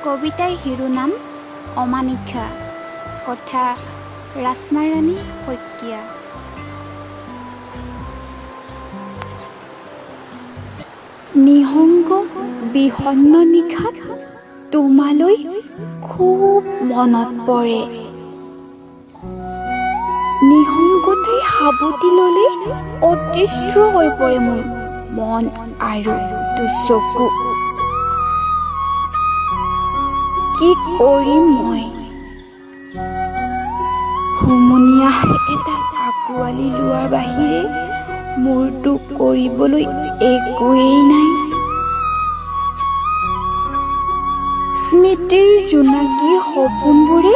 কবিতাৰ শিৰোনাম অমানিশা, কথা ৰাচনাৰাণী শইকীয়া। নিসংগ বিষণ্ণ নিশাত তোমালৈ খুব মনত পৰে। নিসংগতাই সাৱটি ল'লে অতিষ্ঠ হৈ পৰে মোৰ মন আৰু দুচকু। কি কৰিম মই? হুমুনিয়াহ এটা আঁকোৱালি লোৱাৰ বাহিৰে মোৰতো কৰিবলৈ একোৱেই নাই। স্মৃতিৰ জোনাকীৰ সপোনবোৰে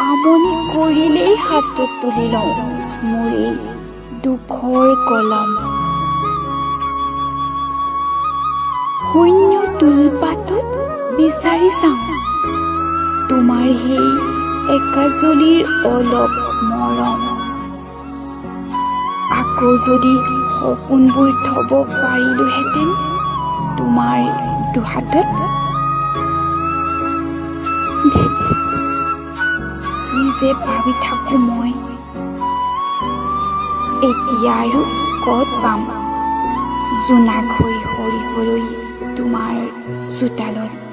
আমনি কৰিলেই হাতত তুলি লওঁ মোৰ এই দুখৰ কলম। শূন্য তুলপাতত বিচাৰি চাওঁ তোমাৰ সেই একাজলিৰ অলপ মৰম। আকৌ যদি সপোনবোৰ থব পাৰিলোহেঁতেন তোমাৰ দুহাতত, কি যে ভাবি থাকো মই। এতিয়া আৰু ক'ত পাম জোনাক হৈ সৰিবলৈ তোমাৰ চোতালত।